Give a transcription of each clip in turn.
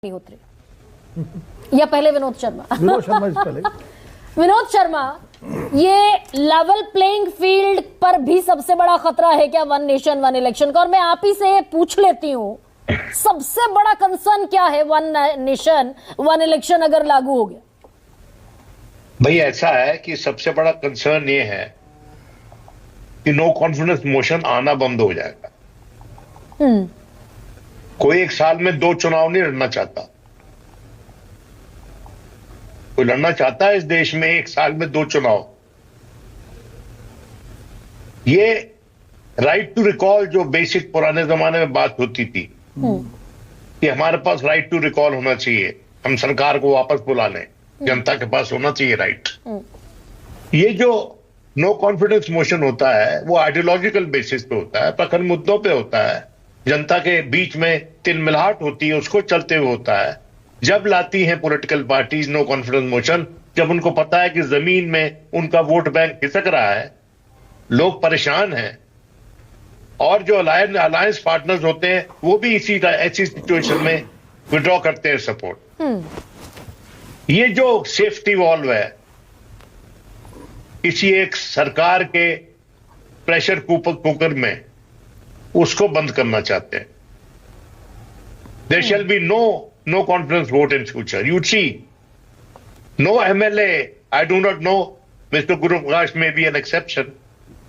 अग्निहोत्री या पहले विनोद शर्मा? विनोद शर्मा इस पहले। विनोद शर्मा, ये लेवल प्लेइंग फील्ड पर भी सबसे बड़ा खतरा है क्या वन नेशन वन इलेक्शन का? और मैं आप ही से पूछ लेती हूँ, सबसे बड़ा कंसर्न क्या है वन नेशन वन इलेक्शन अगर लागू हो गया? भाई ऐसा है कि सबसे बड़ा कंसर्न ये है कि नो कॉन्फिडेंस मोशन आना बंद हो जाएगा। कोई एक साल में 2 चुनाव नहीं लड़ना चाहता। कोई लड़ना चाहता है इस देश में एक साल में 2 चुनाव? ये राइट टू रिकॉल जो बेसिक पुराने जमाने में बात होती थी कि हमारे पास राइट टू रिकॉल होना चाहिए, हम सरकार को वापस बुला लें, जनता के पास होना चाहिए राइट। ये जो नो कॉन्फिडेंस मोशन होता है वो आइडियोलॉजिकल बेसिस पे होता है, प्रखर मुद्दों पे होता है, जनता के बीच में तिलमिलाहट होती है उसको चलते हुए होता है। जब लाती हैं political parties no confidence motion, जब उनको पता है कि जमीन में उनका वोट बैंक खिसक रहा है, लोग परेशान हैं, और जो अलायंस पार्टनर्स होते हैं वो भी ऐसी सिचुएशन में विड्रॉ करते हैं सपोर्ट। ये जो सेफ्टी वॉल्व है किसी एक सरकार के प्रेशर कुकर में, उसको बंद करना चाहते हैं। There shall be no confidence vote in future. You see no MLA, I do not know, mister Guru Prakash may be an exception,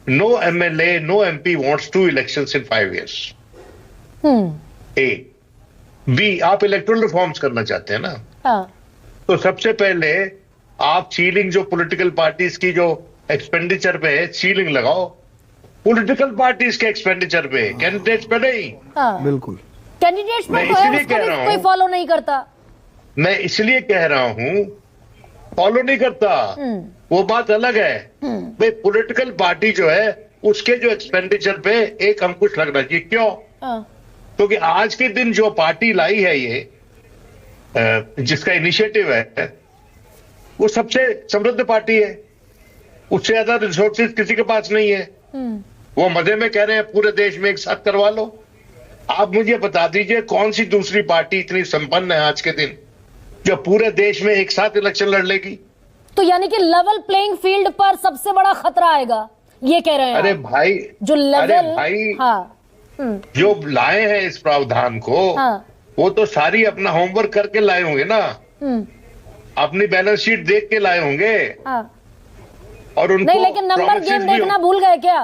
no MLA, no MP wants 2 elections in 5 years. A. B. आप electoral reforms करना चाहते हैं ना? हाँ। तो सबसे पहले आप सीलिंग जो पॉलिटिकल पार्टीज की जो एक्सपेंडिचर पे है, सीलिंग लगाओ पॉलिटिकल पार्टीज के एक्सपेंडिचर पे, कैंडिडेट्स पे नहीं। हाँ। बिल्कुल। कैंडिडेट्स पे मैं तो है, इसलिए उसको कह भी रहा कोई हूं, फॉलो नहीं करता। मैं इसलिए कह रहा हूं फॉलो नहीं करता, वो बात अलग है। भाई पॉलिटिकल पार्टी जो है उसके जो एक्सपेंडिचर पे एक अंकुश लगना चाहिए। क्यों? क्योंकि आज के दिन जो पार्टी लाई है ये जिसका इनिशिएटिव है वो सबसे समृद्ध पार्टी है, उससे ज्यादा रिसोर्सेज किसी के पास नहीं है। वो मजे में कह रहे हैं पूरे देश में एक साथ करवा लो। आप मुझे बता दीजिए कौन सी दूसरी पार्टी इतनी संपन्न है आज के दिन जो पूरे देश में एक साथ इलेक्शन लड़ लेगी? तो यानी कि लेवल प्लेइंग फील्ड पर सबसे बड़ा खतरा आएगा, ये कह रहे हैं अरे आप? भाई, जो लेवल, अरे भाई, हाँ, जो लाए हैं इस प्रावधान को, हाँ, वो तो सारी अपना होमवर्क करके लाए होंगे ना, अपनी बैलेंस शीट देख के लाए होंगे। हाँ। और उनको नहीं, लेकिन नंबर गेम देखना भूल गए क्या?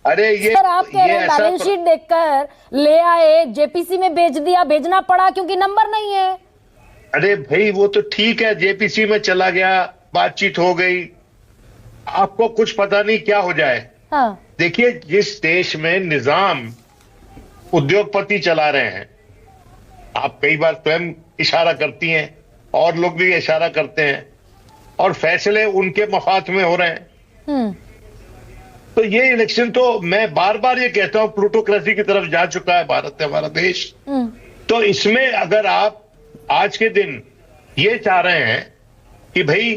अरे ये सर, आप कह रहे हैं ऐसा बैलेंस शीट देखकर ले आए, JPC में भेज दिया, भेजना पड़ा क्योंकि नंबर नहीं है। अरे भाई वो तो ठीक है, JPC में चला गया, बातचीत हो गई, आपको कुछ पता नहीं क्या हो जाए। हाँ। देखिए जिस देश में निजाम उद्योगपति चला रहे हैं, आप कई बार स्वयं इशारा करती हैं और लोग भी इशारा करते हैं, और फैसले उनके मफाद में हो रहे हैं। तो ये इलेक्शन तो मैं बार बार ये कहता हूं प्लूटोक्रेसी की तरफ जा चुका है भारत, हमारा देश। तो इसमें अगर आप आज के दिन ये चाह रहे हैं कि भाई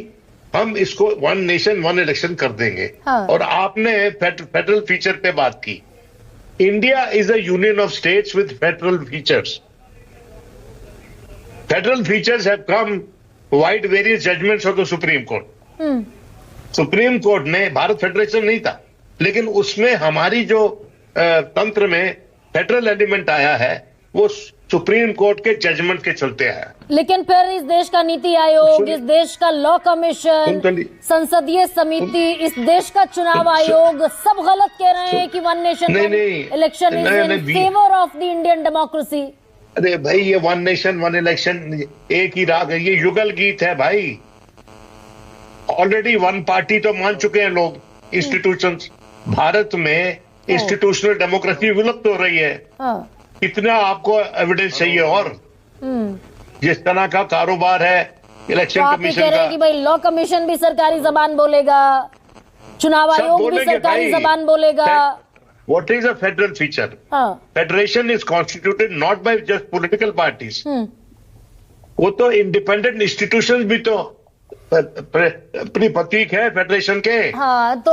हम इसको वन नेशन वन इलेक्शन कर देंगे, हाँ। और आपने फेडरल फीचर पे बात की। India is a union of states with federal features. Federal features have come wide various judgements of the supreme court. Supreme court ने, भारत फेडरेशन नहीं था, लेकिन उसमें हमारी जो तंत्र में फेडरल एलिमेंट आया है वो सुप्रीम कोर्ट के जजमेंट के चलते आया। लेकिन फिर इस देश का नीति आयोग, इस देश का लॉ कमीशन, संसदीय समिति, इस देश का चुनाव आयोग सब गलत कह रहे हैं कि one nation election is in favour of the Indian democracy. अरे भाई ये वन नेशन वन इलेक्शन एक ही राग है, ये युगल गीत है भाई। ऑलरेडी वन पार्टी तो मान चुके हैं लोग, इंस्टीट्यूशंस। भारत में इंस्टीट्यूशनल डेमोक्रेसी विलुप्त हो रही है। कितना आपको एविडेंस चाहिए? और जिस तरह का कारोबार है इलेक्शन कमीशन का, कि भाई लॉ कमीशन भी सरकारी जबान बोलेगा, चुनाव आयोग भी सरकारी जबान बोलेगा। What is a federal feature? Federation is constituted not by just political parties. वो तो इंडिपेंडेंट इंस्टीट्यूशंस भी तो अपनी प्रतीक है फेडरेशन के। हाँ, तो